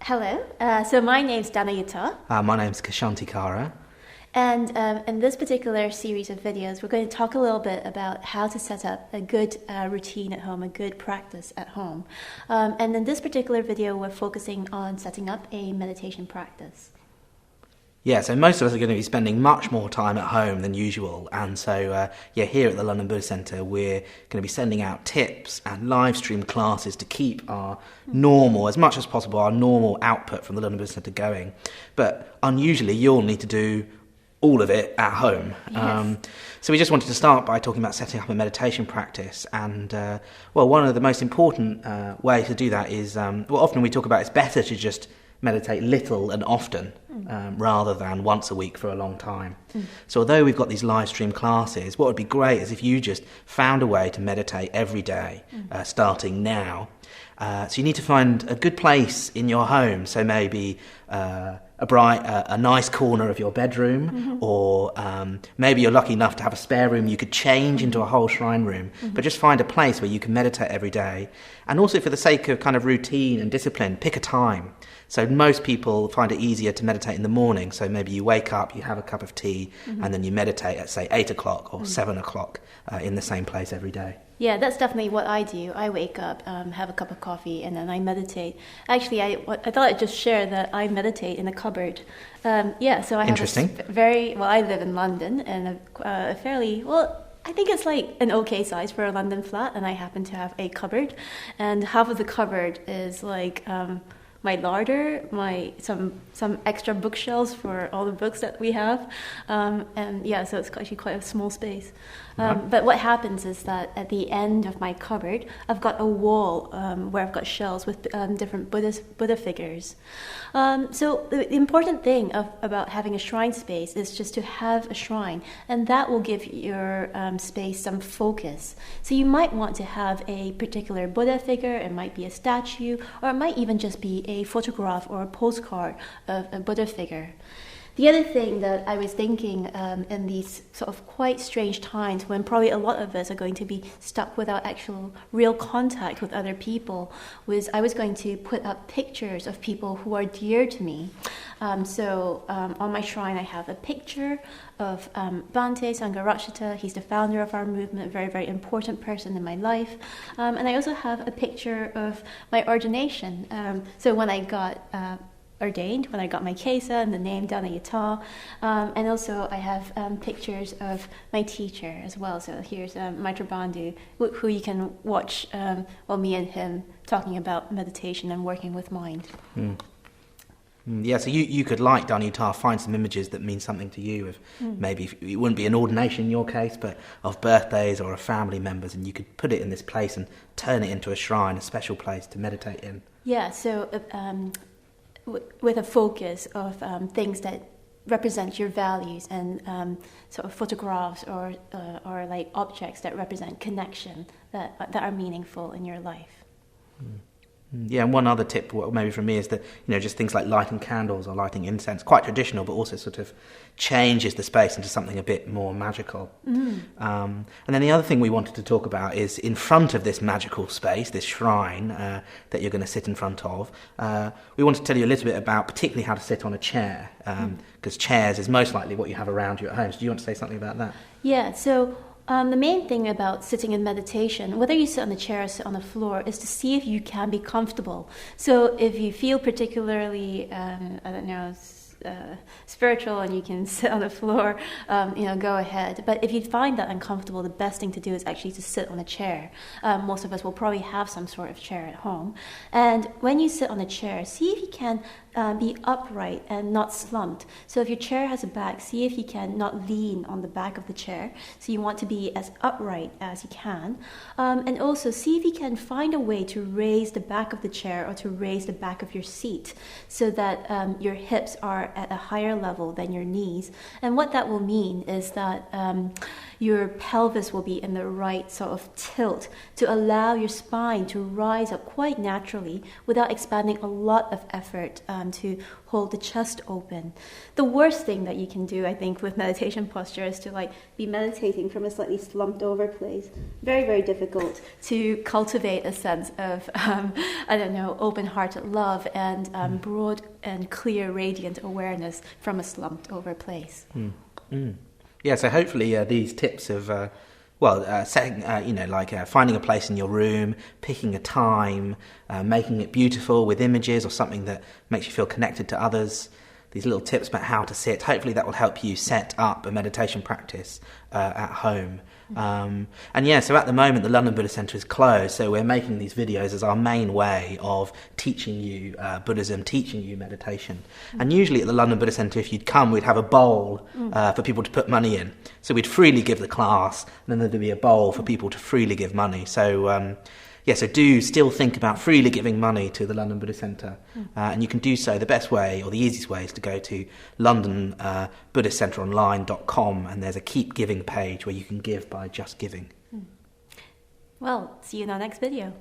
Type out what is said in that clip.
Hello, so my name's Danayutta, My name's Ksantikara. and in this particular series of videos, we're going to talk a little bit about how to set up a good routine at home, a good practice at home. And in this particular video, we're focusing on setting up a meditation practice. Yeah, so most of us are going to be spending much more time at home than usual, and so here at the London Buddhist Centre we're going to be sending out tips and live stream classes to keep our normal, as much as possible, our normal output from the London Buddhist Centre going. But unusually you'll need to do all of it at home. Yes. So we just wanted to start by talking about setting up a meditation practice, and one of the most important ways to do that is, often we talk about it's better to just meditate little and often rather than once a week for a long time. So although we've got these live stream classes, what would be great is if you just found a way to meditate every day, starting now. So you need to find a good place in your home, so maybe a nice corner of your bedroom, or maybe you're lucky enough to have a spare room you could change into a whole shrine room, but just find a place where you can meditate every day. And also, for the sake of kind of routine and discipline, pick a time. So most people find it easier to meditate in the morning, so maybe you wake up, you have a cup of tea, and then you meditate at, say, 8 o'clock or 7 o'clock in the same place every day. Yeah, that's definitely what I do. I wake up, have a cup of coffee, and then I meditate. Actually, I thought I'd just share that I meditate in a cupboard. So I have Interesting. I live in London, and a fairly, I think it's like an okay size for a London flat, and I happen to have a cupboard, and half of the cupboard is like my larder, some extra bookshelves for all the books that we have, so it's actually quite a small space. But what happens is that at the end of my cupboard, I've got a wall where I've got shelves with different Buddha figures. So the important thing about having a shrine space is just to have a shrine, and that will give your space some focus. So you might want to have a particular Buddha figure, it might be a statue, or it might even just be a photograph or a postcard of a Buddha figure. The other thing that I was thinking in these sort of quite strange times when probably a lot of us are going to be stuck without actual real contact with other people was I was going to put up pictures of people who are dear to me. On my shrine I have a picture of Bhante Sangharakshita. He's the founder of our movement, a very, very important person in my life. And I also have a picture of my ordination. So when I got ordained, when I got my kesa and the name Danayutta, and also I have pictures of my teacher as well. So here's Maitra Bandhu, who you can watch me and him talking about meditation and working with mind. Yeah, so you could, like Danayutta, find some images that mean something to you. Of maybe it wouldn't be an ordination in your case, but of birthdays or of family members, and you could put it in this place and turn it into a shrine, a special place to meditate in. Yeah, so with a focus of things that represent your values, and sort of photographs or like objects that represent connection that are meaningful in your life. Yeah, and one other tip maybe from me is that, just things like lighting candles or lighting incense, quite traditional, but also sort of changes the space into something a bit more magical. And then the other thing we wanted to talk about is in front of this magical space, this shrine that you're going to sit in front of, we want to tell you a little bit about particularly how to sit on a chair, because chairs is most likely what you have around you at home. So do you want to say something about that? Yeah, so the main thing about sitting in meditation, whether you sit on the chair or sit on the floor, is to see if you can be comfortable. So if you feel particularly, spiritual and you can sit on the floor, go ahead. But if you find that uncomfortable, the best thing to do is actually to sit on a chair. Most of us will probably have some sort of chair at home. And when you sit on a chair, see if you can be upright and not slumped. So if your chair has a back, see if you can not lean on the back of the chair. So you want to be as upright as you can. And also see if you can find a way to raise the back of the chair or to raise the back of your seat so that your hips are are at a higher level than your knees. And what that will mean is that your pelvis will be in the right sort of tilt to allow your spine to rise up quite naturally without expanding a lot of effort to hold the chest open. The worst thing that you can do, I think, with meditation posture is to be meditating from a slightly slumped over place. Very, very difficult to cultivate a sense of, open-hearted love and broad and clear, radiant awareness from a slumped over place. Yeah, so hopefully these tips of, setting, finding a place in your room, picking a time, making it beautiful with images or something that makes you feel connected to others, these little tips about how to sit, hopefully that will help you set up a meditation practice at home. So at the moment the London Buddhist Centre is closed, so we're making these videos as our main way of teaching you Buddhism, teaching you meditation. And usually at the London Buddhist Centre, if you'd come, we'd have a bowl for people to put money in. So we'd freely give the class, and then there'd be a bowl for people to freely give money. So so do still think about freely giving money to the London Buddhist Centre. And you can do so, the best way, or the easiest way, is to go to londonbuddhistcenteronline.com, and there's a Keep Giving page where you can give by just giving. Well, see you in our next video.